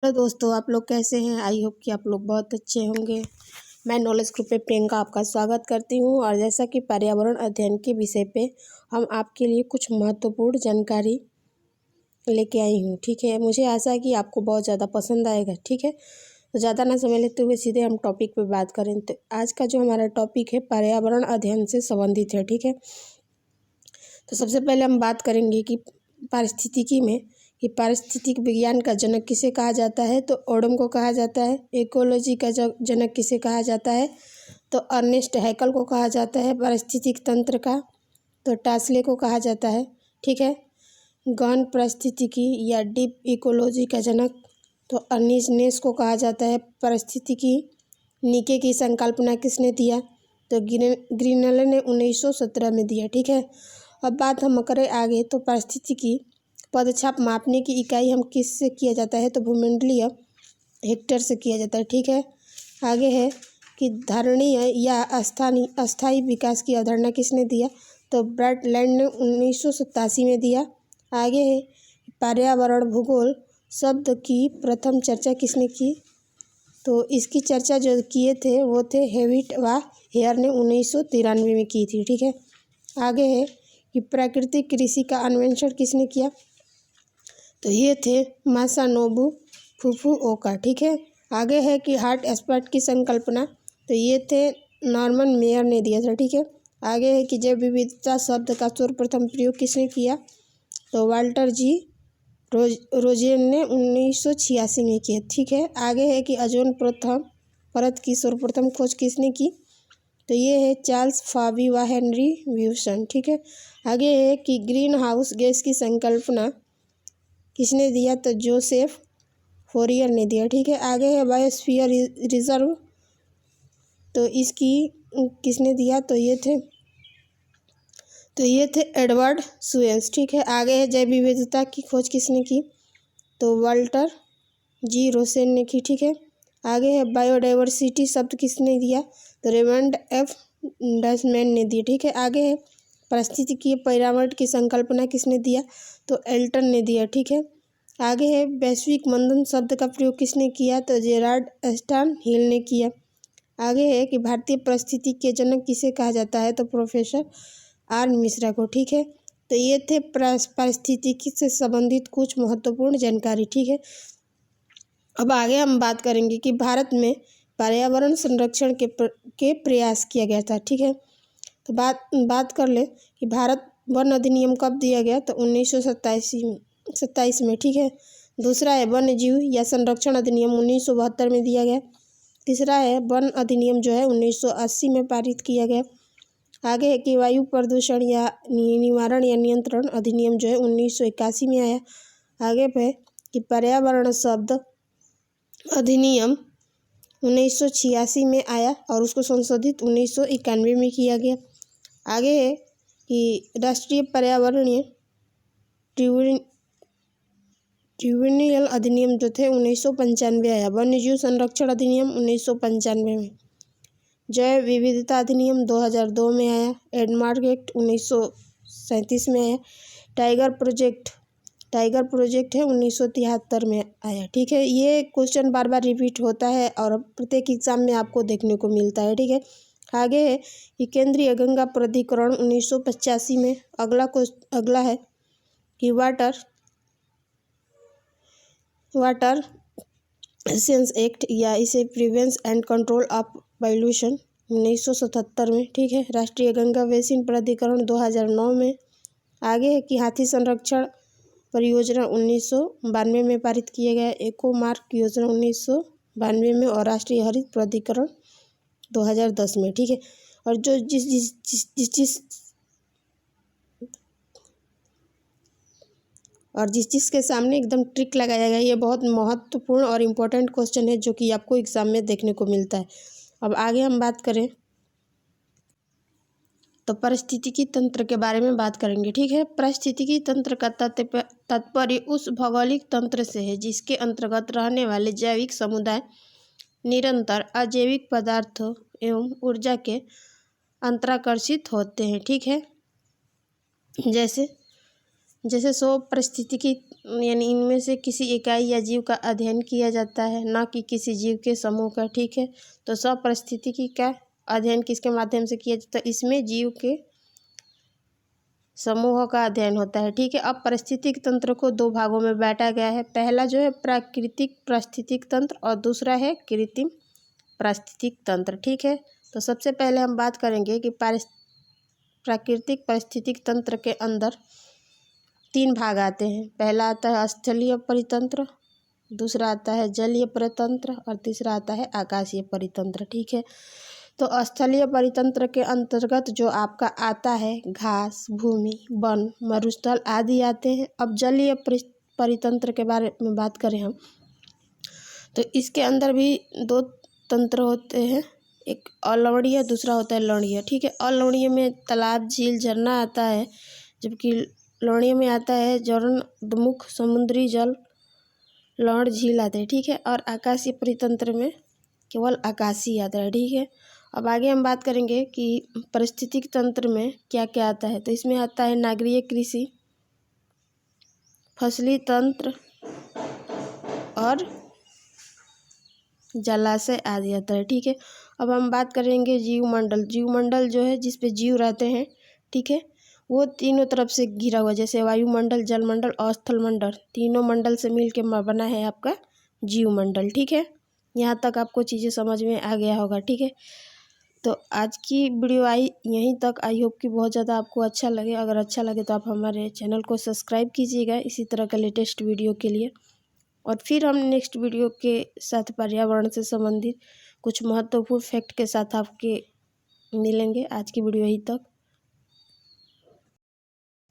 Hello दोस्तों, आप लोग कैसे हैं। आई होप कि आप लोग बहुत अच्छे होंगे। मैं नॉलेज ग्रुप पे प्रियंका आपका स्वागत करती हूँ। और जैसा कि पर्यावरण अध्ययन के विषय पे हम आपके लिए कुछ महत्वपूर्ण जानकारी लेके आई हूँ। ठीक है, मुझे आशा है कि आपको बहुत ज़्यादा पसंद आएगा। ठीक है, तो ज़्यादा ना समय लेते हुए सीधे हम टॉपिक पे बात करें। तो आज का जो हमारा टॉपिक है पर्यावरण अध्ययन से संबंधित है। ठीक है, तो सबसे पहले हम बात करेंगे कि पारिस्थितिकी में कि पारिस्थितिक विज्ञान का जनक किसे कहा जाता है। तो ओडम को कहा जाता है। इकोलॉजी का जनक किसे कहा जाता है। तो अर्नेस्ट हैकल को कहा जाता है। पारिस्थितिक तंत्र का तो टास्ले को कहा जाता है। ठीक है, गहन पारिस्थितिकी या डीप इकोलॉजी का जनक तो अर्नीस को कहा जाता है। पारिस्थितिकी नीके की संकल्पना किसने दिया। तो ग्रीनल ने 1917 में दिया। ठीक है, अब बात हम करें आगे तो पारिस्थितिकी पदछाप मापने की इकाई हम किससे किया जाता है। तो भूमंडलीय हेक्टर से किया जाता है। ठीक है, आगे है कि धारणीय या अस्थायी विकास की अवधारणा किसने दिया। तो ब्रैडलैंड ने 1987 में दिया। आगे है पर्यावरण भूगोल शब्द की प्रथम चर्चा किसने की। तो इसकी चर्चा जो किए थे वो थे हेविट व हेयर ने 1993 में की थी। ठीक है, आगे है कि प्राकृतिक कृषि का अन्वेषण किसने किया। तो ये थे मासानोबु फुकुओका। ठीक है, आगे है कि हॉट स्पॉट की संकल्पना तो ये थे नॉर्मन मेयर ने दिया था। ठीक है, आगे है कि जैव विविधता शब्द का सर्वप्रथम प्रयोग किसने किया। तो वाल्टर जी रोजेन ने 1986 में किया। ठीक है, आगे है कि ओजोन परत की सर्वप्रथम खोज किसने की। तो ये है चार्ल्स फाबी व हेनरी व्यूसन। ठीक है, आगे है कि ग्रीन हाउस गैस की संकल्पना किसने दिया। तो जोसेफ फोरियर ने दिया। ठीक है, आगे है बायोस्फीयर रिजर्व तो इसकी किसने दिया। तो ये थे एडवर्ड सुएल्स। ठीक है, आगे है जैव विविधता की खोज किसने की। तो वाल्टर जी रोसेन ने की। ठीक है, आगे है बायोडाइवर्सिटी शब्द किसने दिया। तो रेमंड एफ डसमैन ने दिया। ठीक है, आगे है पारिस्थितिकीय पर्यावरण की संकल्पना किसने दिया। तो एल्टन ने दिया। ठीक है, आगे है वैश्विक मंदन शब्द का प्रयोग किसने किया। तो जेरार्ड एस्टन हिल ने किया। आगे है कि भारतीय परिस्थिति के जनक किसे कहा जाता है। तो प्रोफेसर आर मिश्रा को। ठीक है, तो ये थे पारिस्थितिकी से संबंधित कुछ महत्वपूर्ण जानकारी। ठीक है, अब आगे हम बात करेंगे कि भारत में पर्यावरण संरक्षण के प्रयास किया गया था। ठीक है, तो बात कर ले कि भारत वन अधिनियम कब दिया गया। तो 1927 में। ठीक है, दूसरा है वन्य जीव या संरक्षण अधिनियम 1972 में दिया गया। तीसरा है वन अधिनियम जो है 1980 में पारित किया गया। आगे है कि वायु प्रदूषण या निवारण या नियंत्रण अधिनियम जो है 1981 में आया। आगे पे कि पर्यावरण शब्द अधिनियम 1986 में आया और उसको संशोधित 1991 में किया गया। आगे है कि राष्ट्रीय पर्यावरणीय ट्रिब्यूनल अधिनियम जो थे 1995 आया। वन्यजीव संरक्षण अधिनियम 1995 में। जैव विविधता अधिनियम 2002 में आया। एडमार्क एक्ट 1937 में आया। टाइगर प्रोजेक्ट है 1973 में आया। ठीक है, ये क्वेश्चन बार बार रिपीट होता है और प्रत्येक एग्जाम में आपको देखने को मिलता है। ठीक है, आगे है कि केंद्रीय गंगा प्राधिकरण 1985 में। अगला है कि वाटर सेंस एक्ट या इसे प्रिवेंस एंड कंट्रोल ऑफ पॉल्यूशन 1977 में। ठीक है, राष्ट्रीय गंगा बेसिन प्राधिकरण 2009 में। आगे है कि हाथी संरक्षण परियोजना 1992 में पारित किया गया। एको मार्क योजना 1992 में और राष्ट्रीय हरित प्राधिकरण 2010 में। ठीक है, और जो जिसके सामने एकदम ट्रिक लगाया गया। ये बहुत महत्वपूर्ण और इम्पोर्टेंट क्वेश्चन है जो कि आपको एग्जाम में देखने को मिलता है। अब आगे हम बात करें तो पारिस्थितिकी तंत्र के बारे में बात करेंगे। ठीक है, पारिस्थितिकी तंत्र का तात्पर्य उस भौगोलिक तंत्र से है जिसके अंतर्गत रहने वाले जैविक समुदाय निरंतर अजैविक पदार्थों एवं ऊर्जा के अंतराकर्षित होते हैं। ठीक है, जैसे 100 पारिस्थितिकी यानी इनमें से किसी इकाई या जीव का अध्ययन किया जाता है, ना कि किसी जीव के समूह का। ठीक है, तो सपारिस्थितिकी का अध्ययन किसके माध्यम से किया जाता है? इसमें जीव के समूहों का अध्ययन होता है। ठीक है, अब पारिस्थितिक तंत्र को दो भागों में बांटा गया है। पहला जो है प्राकृतिक पारिस्थितिक तंत्र और दूसरा है कृत्रिम पारिस्थितिक तंत्र। ठीक है, तो सबसे पहले हम बात करेंगे कि प्राकृतिक पारिस्थितिक तंत्र के अंदर तीन भाग आते हैं। पहला आता है स्थलीय परितंत्र, दूसरा आता है जलीय परितंत्र और तीसरा आता है आकाशीय परितंत्र। ठीक है, तो स्थलीय परितंत्र के अंतर्गत जो आपका आता है घास, भूमि, वन, मरुस्थल आदि आते हैं। अब जलीय परितंत्र के बारे में बात करें हम, तो इसके अंदर भी दो तंत्र होते हैं, एक अलवणीय, दूसरा होता है लवणीय। ठीक है, अलवणीय में तालाब, झील, झरना आता है, जबकि लवणीय में आता है जीर्णोन्मुख समुद्री जल, लवण, झील आते हैं। ठीक है, और आकाशीय परितंत्र में केवल आकाशीय आता है। ठीक है, अब आगे हम बात करेंगे कि पारिस्थितिक तंत्र में क्या क्या आता है। तो इसमें आता है नागरीय कृषि, फसली तंत्र और जलाशय आदि आता है। ठीक है, अब हम बात करेंगे जीवमंडल। जीवमंडल जो है जिसपे जीव रहते हैं, ठीक है, वो तीनों तरफ से घिरा हुआ, जैसे वायुमंडल, जलमंडल और स्थलमंडल, तीनों मंडल से मिल के बना है आपका जीवमंडल। ठीक है, यहाँ तक आपको चीज़ें समझ में आ गया होगा। ठीक है, तो आज की वीडियो यहीं तक। आई होप कि बहुत ज़्यादा आपको अच्छा लगे। अगर अच्छा लगे तो आप हमारे चैनल को सब्सक्राइब कीजिएगा इसी तरह का लेटेस्ट वीडियो के लिए। और फिर हम नेक्स्ट वीडियो के साथ पर्यावरण से संबंधित कुछ महत्वपूर्ण फैक्ट के साथ आपके मिलेंगे। आज की वीडियो यहीं तक।